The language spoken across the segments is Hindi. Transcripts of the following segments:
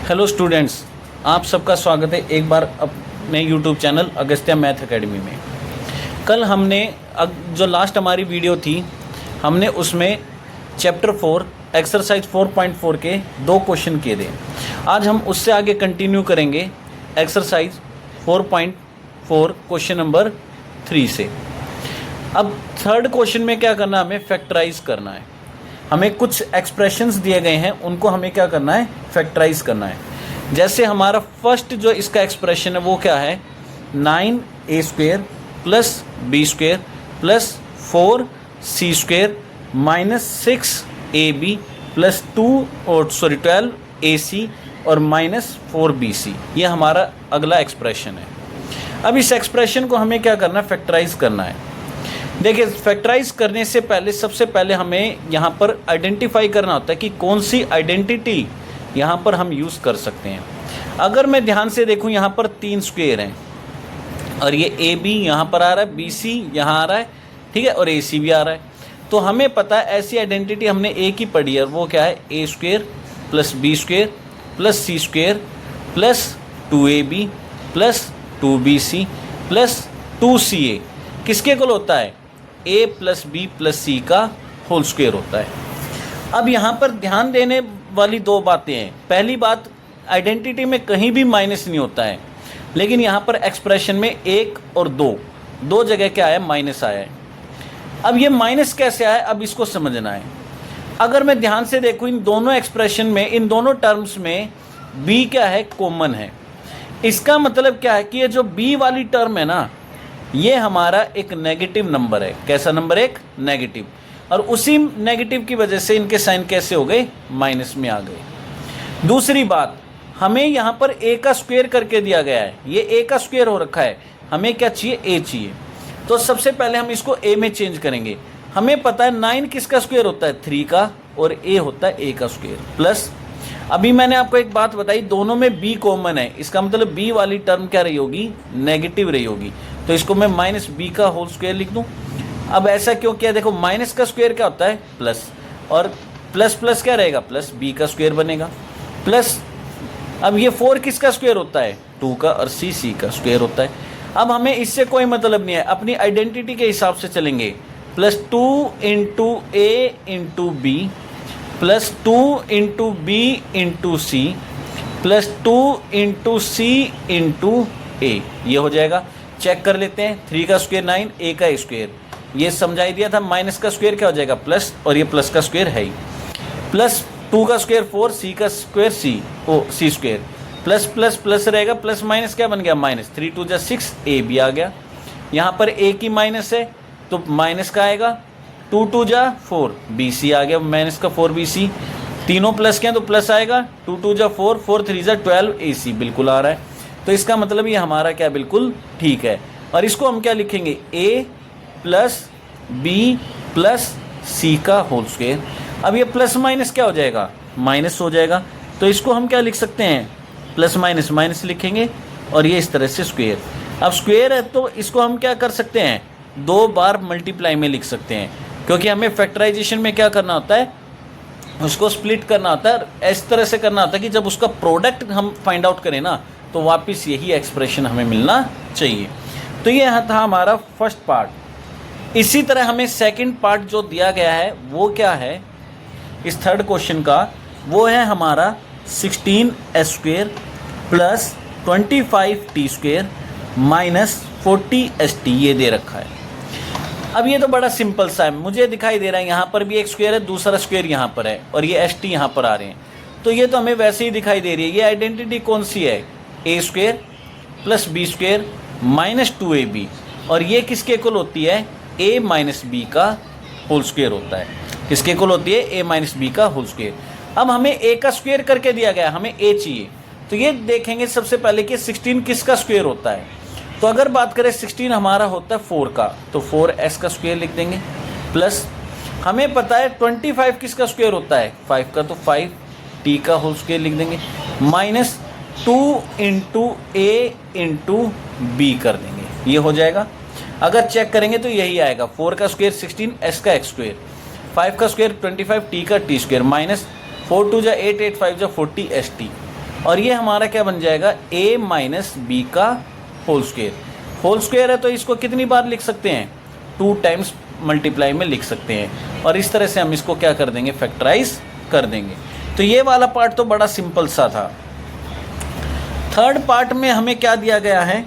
हेलो स्टूडेंट्स, आप सबका स्वागत है एक बार अपने YouTube channel Agastya math academy में। कल हमने जो लास्ट हमारी वीडियो थी हमने उसमें चैप्टर 4 एक्सरसाइज 4.4 के 2 क्वेश्चन किए थे। आज हम उससे आगे कंटिन्यू करेंगे एक्सरसाइज 4.4 क्वेश्चन नंबर 3 से। अब थर्ड क्वेश्चन में क्या करना है, हमें फैक्टराइज करना है। हमें कुछ एक्सप्रेशंस दिए गए हैं, उनको हमें क्या करना है, फैक्टराइज करना है। जैसे हमारा फर्स्ट जो इसका एक्सप्रेशन है वो क्या है, 9a² plus b² plus 4c² minus 6ab plus 12ac और माइनस 4bc। ये हमारा अगला एक्सप्रेशन है। अब इस एक्सप्रेशन को हमें क्या करना है, फैक्टराइज करना है। देखिए, फैक्टराइज करने से पहले सबसे पहले हमें यहाँ पर आइडेंटिफाई करना होता है कि कौन सी आइडेंटिटी यहाँ पर हम यूज़ कर सकते हैं। अगर मैं ध्यान से देखूँ, यहाँ पर 3 स्क्वायर हैं और ये ए बी यहाँ पर आ रहा है, बी सी यहाँ आ रहा है, ठीक है, और ए सी भी आ रहा है। तो हमें पता है ऐसी आइडेंटिटी हमने एक ही पढ़ी है, वो क्या है, a² plus b² plus c² plus 2ab plus 2bc plus 2ca किसके इक्वल होता है, a प्लस बी प्लस सी का होल स्क्वायर होता है। अब यहाँ पर ध्यान देने वाली 2 बातें हैं। पहली बात, आइडेंटिटी में कहीं भी माइनस नहीं होता है, लेकिन यहाँ पर एक्सप्रेशन में 1 और 2 जगह क्या आया, माइनस आया है। अब ये माइनस कैसे आया, अब इसको समझना है। अगर मैं ध्यान से देखूँ, इन दोनों एक्सप्रेशन में, इन दोनों टर्म्स में b क्या है, कॉमन है। इसका मतलब क्या है कि ये जो b वाली टर्म है ना, ये हमारा एक नेगेटिव नंबर है। कैसा नंबर, एक नेगेटिव, और उसी नेगेटिव की वजह से इनके साइन कैसे हो गए, माइनस में आ गए। दूसरी बात, हमें यहाँ पर a का स्क्वायर करके दिया गया है, ये a का स्क्वायर हो रखा है, हमें क्या चाहिए, a चाहिए। तो सबसे पहले हम इसको a में चेंज करेंगे। हमें पता है 9 किसका स्क्वायर होता है, 3 का, और a होता है a का स्क्वायर प्लस, अभी मैंने आपको एक बात बताई, दोनों में b कॉमन है, इसका मतलब b वाली टर्म क्या रही होगी, नेगेटिव रही होगी। तो इसको मैं माइनस बी का होल स्क्वायर लिख दूं। अब ऐसा क्यों किया, देखो माइनस का स्क्वायर क्या होता है, प्लस, और प्लस प्लस क्या रहेगा, प्लस बी का स्क्वायर बनेगा प्लस। अब ये 4 किसका स्क्वायर होता है, 2 का, और सी का स्क्वायर होता है। अब हमें इससे कोई मतलब नहीं है, अपनी आइडेंटिटी के हिसाब से चलेंगे। Plus 2 into A into B plus 2 into B into C plus 2 into C into A, ये हो जाएगा। चेक कर लेते हैं, 3 का स्क्वायर 9, a का स्क्वायर, ये समझाई दिया था। माइनस का स्क्वायर क्या हो जाएगा, प्लस, और ये प्लस का स्क्वायर है ही, प्लस 2 का स्क्वायर 4, c का square c square, plus plus plus रहेगा, प्लस माइनस क्या बन गया, माइनस, 3 2 जा 6, a भी आ गया। यहाँ पर a की माइनस है तो माइनस का आएगा, 2 2 जा 4, bc आ गया, माइनस का 4bc, तीनों प्लस के हैं तो प्लस आएगा, 2 2 जा 4, 4 3 जा 12, ac बिल्कुल आ रहा है। तो इसका मतलब ये हमारा क्या, बिल्कुल ठीक है। और इसको हम क्या लिखेंगे, a प्लस बी प्लस सी का होल स्क्वायर। अब ये प्लस माइनस क्या हो जाएगा, माइनस हो जाएगा। तो इसको हम क्या लिख सकते हैं, प्लस माइनस माइनस लिखेंगे, और ये इस तरह से स्क्वायर। अब स्क्वायर है तो इसको हम क्या कर सकते हैं, 2 बार मल्टीप्लाई में लिख सकते हैं, क्योंकि हमें फैक्टराइजेशन में क्या करना होता है, उसको स्प्लिट करना होता है। इस तरह से करना होता है कि जब उसका प्रोडक्ट हम फाइंड आउट करें ना, तो वापस यही एक्सप्रेशन हमें मिलना चाहिए। तो ये था हमारा फर्स्ट पार्ट। इसी तरह हमें सेकंड पार्ट जो दिया गया है वो क्या है, इस थर्ड क्वेश्चन का, वो है हमारा 16s² plus 25t² minus 40st, ये दे रखा है। अब ये तो बड़ा सिंपल सा है, मुझे दिखाई दे रहा है यहाँ पर भी एक स्क्वायर है, दूसरा स्क्वायर यहाँ पर है, और ये st यहाँ पर आ रहे हैं। तो ये तो हमें वैसे ही दिखाई दे रही है। ये आइडेंटिटी कौन सी है, a² plus b² minus 2ab, और ये किसके इक्वल होती है, a माइनस बी का होल स्क्वायर होता है। किसके इक्वल होती है, a माइनस बी का होल स्क्वायर। अब हमें a का स्क्वायर करके दिया गया, हमें a चाहिए। तो ये देखेंगे सबसे पहले कि 16 किसका स्क्वायर होता है। तो अगर बात करें 16 हमारा होता है 4 का, तो 4s का स्क्वायर लिख देंगे, प्लस हमें पता है 25 किसका स्क्वायर होता है, 5 का, तो 5t का होल स्क्वायर लिख देंगे, minus 2 into A into B कर देंगे, ये हो जाएगा। अगर चेक करेंगे तो यही आएगा, 4 का स्क्वायर 16, s का x स्क्वायर, 5 का स्क्वायर 25, t का t स्क्वायर, माइनस 4 2 जा 8, 8 5 जा 40 st। और ये हमारा क्या बन जाएगा, a माइनस बी का होल स्क्वायर। होल स्क्वायर है तो इसको कितनी बार लिख सकते हैं, 2 टाइम्स मल्टीप्लाई में लिख सकते हैं। और इस तरह से हम इसको क्या कर देंगे, फैक्टराइज कर देंगे। तो ये वाला पार्ट तो बड़ा सिंपल सा था। थर्ड पार्ट में हमें क्या दिया गया है,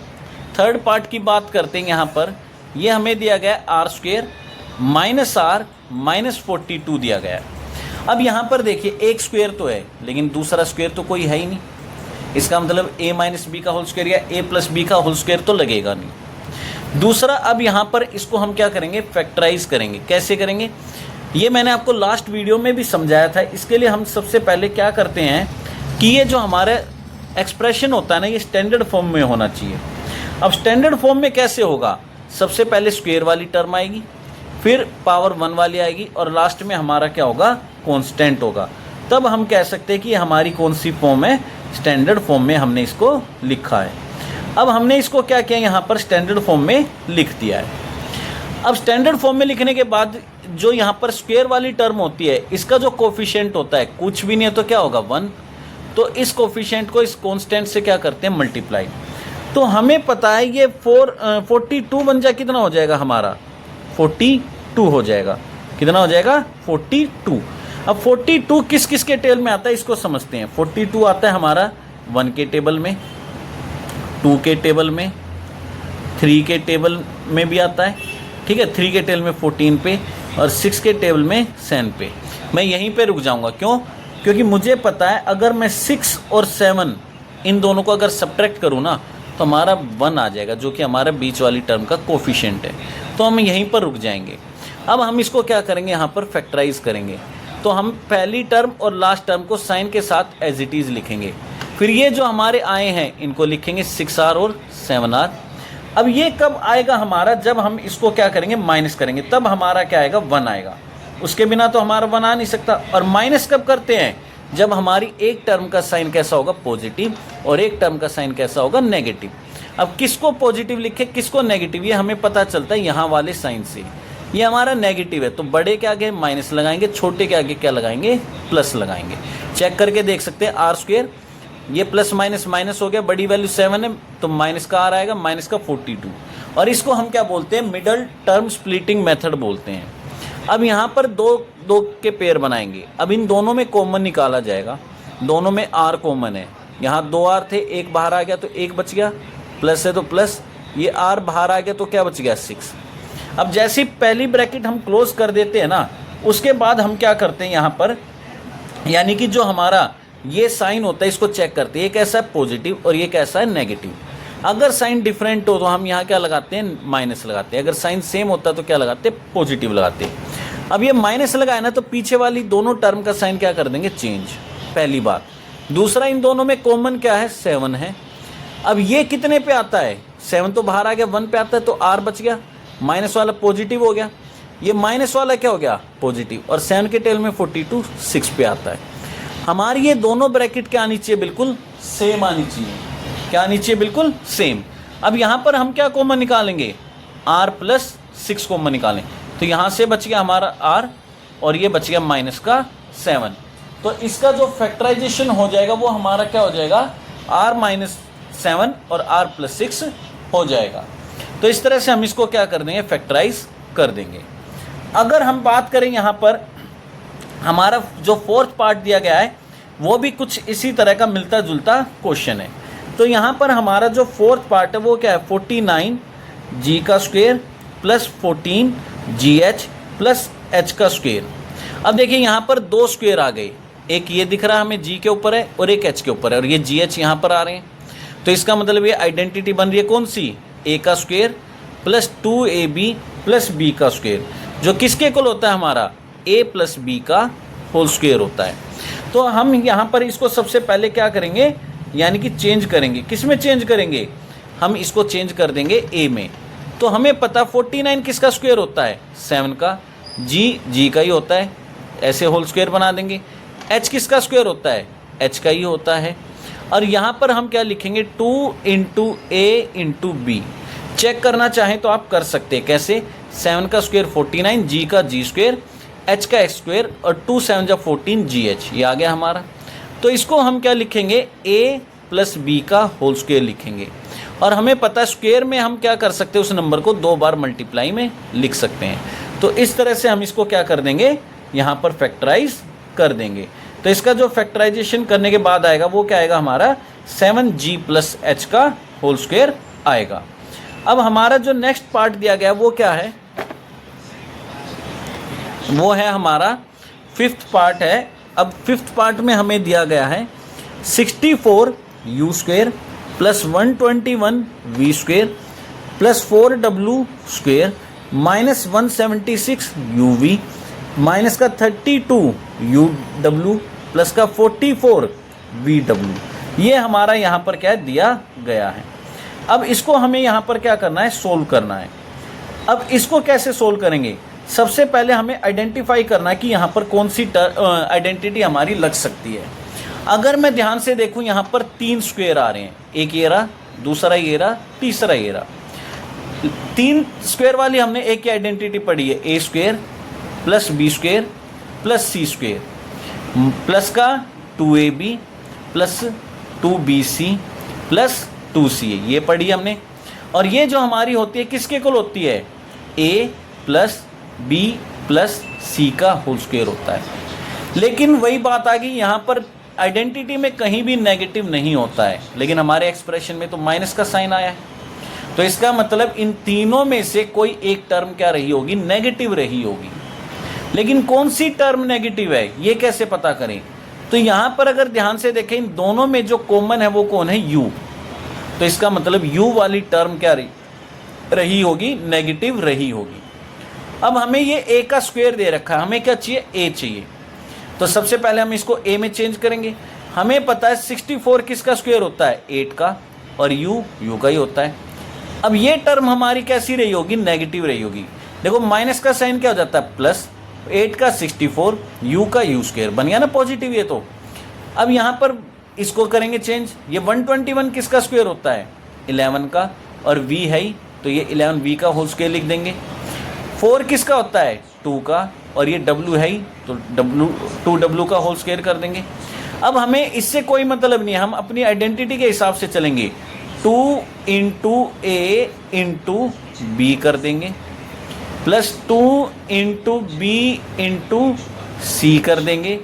थर्ड पार्ट की बात करते हैं यहाँ पर। ये हमें दिया गया R square minus R minus 42 दिया गया है। अब यहाँ पर देखिए एक स्क्वायर तो है लेकिन दूसरा स्क्वायर तो कोई है ही नहीं, इसका मतलब a माइनस बी का होल स्क्वायर या a प्लस बी का होल स्क्वायर तो लगेगा नहीं। दूसरा, अब यहाँ पर इसको हम क्या करेंगे, फैक्टराइज करेंगे। कैसे करेंगे, ये मैंने आपको लास्ट वीडियो में भी समझाया था। इसके लिए हम सबसे पहले क्या करते हैं कि ये जो हमारा एक्सप्रेशन होता है ना, ये स्टैंडर्ड फॉर्म में होना चाहिए। अब स्टैंडर्ड फॉर्म में कैसे होगा, सबसे पहले स्क्वायर वाली टर्म आएगी, फिर पावर 1 वाली आएगी और लास्ट में हमारा क्या होगा, कांस्टेंट होगा। तब हम कह सकते हैं कि हमारी कौन सी फॉर्म है, स्टैंडर्ड फॉर्म में हमने इसको लिखा है। अब हमने इसको क्या किया, यहाँ पर स्टैंडर्ड फॉर्म में लिख दिया है। अब स्टैंडर्ड फॉर्म में लिखने के बाद जो यहाँ पर स्क्वायर वाली टर्म होती है, इसका जो कोफिशिएंट होता है कुछ भी नहीं है तो क्या होगा, 1। तो इस कोफिशिएंट को इस कांस्टेंट से क्या करते हैं, मल्टीप्लाई। तो हमें पता है ये 42 बन जाए, कितना हो जाएगा हमारा, 42 हो जाएगा। कितना हो जाएगा, 42। अब 42 किस किस के टेबल में आता है इसको समझते हैं। 42 आता है हमारा 1 के टेबल में, 2 के टेबल में, 3 के टेबल में भी आता है, ठीक है। 3 के टेबल में 14 पे और 6 के टेबल में 7 पे। मैं यहीं पे रुक जाऊंगा, क्यों, क्योंकि मुझे पता है अगर मैं 6 और 7 इन दोनों को अगर सब्ट्रैक्ट करूँ ना तो हमारा 1 आ जाएगा, जो कि हमारा बीच वाली टर्म का कोफिशिएंट है। तो हम यहीं पर रुक जाएंगे। अब हम इसको क्या करेंगे, यहाँ पर फैक्टराइज करेंगे। तो हम पहली टर्म और लास्ट टर्म को साइन के साथ एज इट इज़ लिखेंगे। फिर ये जो हमारे आए हैं इनको लिखेंगे 6r और 7r। अब ये कब आएगा हमारा, जब हम इसको क्या करेंगे, माइनस करेंगे, तब हमारा क्या आएगा, 1 आएगा। उसके बिना तो हमारा 1 आ नहीं सकता। और माइनस कब करते हैं, जब हमारी एक टर्म का साइन कैसा होगा, पॉजिटिव, और एक टर्म का साइन कैसा होगा, नेगेटिव। अब किसको पॉजिटिव लिखे, किसको नेगेटिव, ये हमें पता चलता है यहाँ वाले साइन से। ये हमारा नेगेटिव है तो बड़े के आगे माइनस लगाएंगे, छोटे के आगे क्या लगाएंगे, प्लस लगाएंगे। चेक करके देख सकते हैं, आर स्क्वायर, ये प्लस माइनस माइनस हो गया, बड़ी वैल्यू 7 है तो माइनस का आर आएगा, माइनस का 42। और इसको हम क्या बोलते हैं, मिडल टर्म स्प्लिटिंग मेथड बोलते हैं। अब यहाँ पर दो के पेयर बनाएंगे। अब इन दोनों में कॉमन निकाला जाएगा, दोनों में आर कॉमन है। यहाँ 2 आर थे, एक बाहर आ गया तो एक बच गया, प्लस है तो प्लस, ये आर बाहर आ गया तो क्या बच गया, 6। अब जैसी पहली ब्रैकेट हम क्लोज कर देते हैं ना, उसके बाद हम क्या करते हैं यहाँ पर, यानी कि जो हमारा ये साइन होता है इसको चेक करते हैं, ये कैसा है, पॉजिटिव, और ये कैसा है, नेगेटिव। अगर साइन डिफरेंट हो तो हम यहाँ क्या लगाते हैं, माइनस लगाते हैं। अगर साइन सेम होता है तो क्या लगाते हैं, पॉजिटिव लगाते हैं। अब ये माइनस लगाए ना तो पीछे वाली दोनों टर्म का साइन क्या कर देंगे, चेंज, पहली बात। दूसरा, इन दोनों में कॉमन क्या है, 7 है। अब ये कितने पे आता है, 7 तो बाहर आ गया, 1 पे आता है तो आर बच गया, माइनस वाला पॉजिटिव हो गया, ये माइनस वाला क्या हो गया, पॉजिटिव, और 7 के टेल में 42 6 पे आता है। हमारी ये दोनों ब्रैकेट क्या आनी चाहिए, बिल्कुल सेम आनी चाहिए। क्या आनी चाहिए, बिल्कुल सेम। अब यहाँ पर हम क्या कॉमन निकालेंगे, r प्लस 6 कॉमन निकालें, तो यहाँ से बच गया हमारा r और ये बच गया माइनस का 7। तो इसका जो फैक्टराइजेशन हो जाएगा वो हमारा क्या हो जाएगा, r माइनस 7 और r प्लस 6 हो जाएगा। तो इस तरह से हम इसको क्या कर देंगे, फैक्टराइज कर देंगे। अगर हम बात करें यहाँ पर, हमारा जो फोर्थ पार्ट दिया गया है वो भी कुछ इसी तरह का मिलता जुलता क्वेश्चन है। तो यहाँ पर हमारा जो फोर्थ पार्ट है वो क्या है, 49 g का square plus 14 gh plus h का स्क्वायर। अब देखिए यहाँ पर 2 स्क्वायर आ गए, एक ये दिख रहा है हमें g के ऊपर है और एक h के ऊपर है, और ये gh यहाँ पर आ रहे हैं। तो इसका मतलब ये आइडेंटिटी बन रही है कौन सी, a का square plus 2ab plus b का स्क्वायर, जो किसके इक्वल होता है हमारा, a प्लस b का होल स्क्वायर होता है। तो हम यहाँ पर इसको सबसे पहले क्या करेंगे, यानी कि चेंज करेंगे। किस में चेंज करेंगे, हम इसको चेंज कर देंगे a में। तो हमें पता 49 किसका स्क्वायर होता है, 7 का, g का ही होता है, ऐसे होल स्क्वायर बना देंगे। h किसका स्क्वायर होता है, h का ही होता है। और यहाँ पर हम क्या लिखेंगे, 2 into a into b। Check करना चाहें तो आप कर सकते हैं, कैसे, 7 का स्क्वायर 49, g का g स्क्वायर, h का x स्क्वायर, और 2 7 जा 14 gh, ये आ गया हमारा। तो इसको हम क्या लिखेंगे, a प्लस बी का होल स्क्वायर लिखेंगे। और हमें पता है स्क्वायर में हम क्या कर सकते हैं, उस नंबर को 2 बार मल्टीप्लाई में लिख सकते हैं। तो इस तरह से हम इसको क्या कर देंगे, यहाँ पर फैक्टराइज कर देंगे। तो इसका जो फैक्टराइजेशन करने के बाद आएगा वो क्या आएगा, हमारा 7g प्लस h का होल स्क्वायर आएगा। अब हमारा जो नेक्स्ट पार्ट दिया गया वो क्या है, वो है हमारा 5th पार्ट है। अब 5th पार्ट में हमें दिया गया है 64u square plus 121 v square plus 4w square minus 176 uv minus का 32 uw प्लस का 44 vw। ये हमारा यहाँ पर क्या है, दिया गया है। अब इसको हमें यहाँ पर क्या करना है, सोल्व करना है। अब इसको कैसे सोल्व करेंगे, सबसे पहले हमें आइडेंटिफाई करना है कि यहाँ पर कौन सी आइडेंटिटी हमारी लग सकती है। अगर मैं ध्यान से देखूँ यहाँ पर 3 स्क्वायर आ रहे हैं, एक ये रहा, दूसरा ये रहा, तीसरा ये रहा। 3 स्क्वायर वाली हमने एक की आइडेंटिटी पढ़ी है, a square plus B square plus C square plus का 2ab plus 2bc plus 2ca, ये पढ़ी हमने। और ये जो हमारी होती है किसके इक्वल होती है, a plus b plus c का होल स्क्वायर होता है। लेकिन वही बात आ गई, यहाँ पर आइडेंटिटी में कहीं भी नेगेटिव नहीं होता है, लेकिन हमारे एक्सप्रेशन में तो माइनस का साइन आया है। तो इसका मतलब इन तीनों में से कोई एक टर्म क्या रही होगी, नेगेटिव रही होगी। लेकिन कौन सी टर्म नेगेटिव है ये कैसे पता करें, तो यहाँ पर अगर ध्यान से देखें इन दोनों में जो कॉमन है वो कौन है, u। तो इसका मतलब u वाली टर्म क्या रही होगी, नेगेटिव रही होगी। अब हमें ये a का स्क्वायर दे रखा है, हमें क्या चाहिए, a चाहिए। तो सबसे पहले हम इसको a में चेंज करेंगे। हमें पता है 64 किसका स्क्वायर होता है, 8 का, और u का ही होता है। अब ये टर्म हमारी कैसी रही होगी, नेगेटिव रही होगी। देखो माइनस का साइन क्या हो जाता है, प्लस 8 का 64 u का u स्क्वायर बन गया ना पॉजिटिव ये। तो अब यहाँ पर इसको करेंगे चेंज। ये 121 किसका स्क्वायर होता है, 11 का, और v है ही तो ये 11v का होल स्क्वायर लिख देंगे। 4 किसका होता है, 2 का, और ये w है ही तो2w का होल स्क्वायर कर देंगे। अब हमें इससे कोई मतलब नहीं है, हम अपनी आइडेंटिटी के हिसाब से चलेंगे। 2 इंटू a इंटू बी कर देंगे प्लस 2 इंटू बी इंटू सी कर देंगे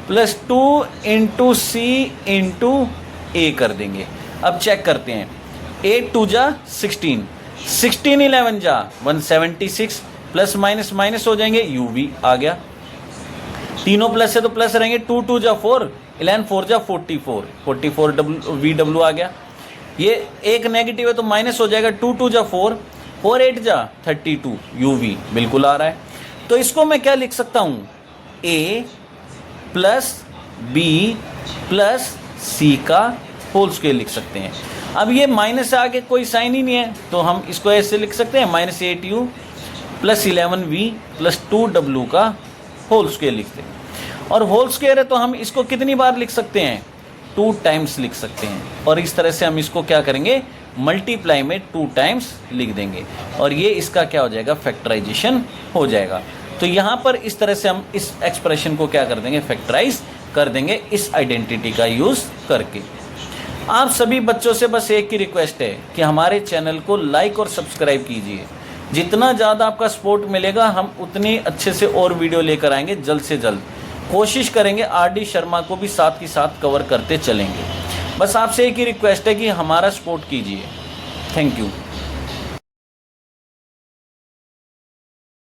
प्लस 2 इंटू सी इंटू ए कर देंगे। अब चेक करते हैं, 8 2 जा 16, 16 11 जा 176, प्लस माइनस माइनस हो जाएंगे, यू भी आ गया। तीनों प्लस है तो प्लस रहेंगे, 2 2 जा 4, 11 4 जा 44, 44 वी डब्ल्यू आ गया। ये एक नेगेटिव है तो माइनस हो जाएगा, 2 2 जा 4, 4 8 जा 32, यू वी बिल्कुल आ रहा है। तो इसको मैं क्या लिख सकता हूँ, ए प्लस बी प्लस सी का होल स्क्वायर लिख सकते हैं। अब ये माइनस से आगे कोई साइन ही नहीं है तो हम इसको ऐसे लिख सकते हैं, -8u plus 11v plus 2w का होल स्क्वायर लिखते हैं। और होल स्क्वायर है तो हम इसको कितनी बार लिख सकते हैं, 2 टाइम्स लिख सकते हैं। और इस तरह से हम इसको क्या करेंगे, मल्टीप्लाई में 2 टाइम्स लिख देंगे और ये इसका क्या हो जाएगा, फैक्टराइजेशन हो जाएगा। तो यहाँ पर इस तरह से हम इस एक्सप्रेशन को क्या कर देंगे, फैक्टराइज कर देंगे इस आइडेंटिटी का यूज़ करके। आप सभी बच्चों से बस एक ही रिक्वेस्ट है कि हमारे चैनल को लाइक और सब्सक्राइब कीजिए। जितना ज़्यादा आपका सपोर्ट मिलेगा हम उतनी अच्छे से और वीडियो लेकर आएंगे जल्द से जल्द। कोशिश करेंगे आर.डी. शर्मा को भी साथ ही साथ कवर करते चलेंगे। बस आपसे एक ही रिक्वेस्ट है कि हमारा सपोर्ट कीजिए। Thank you.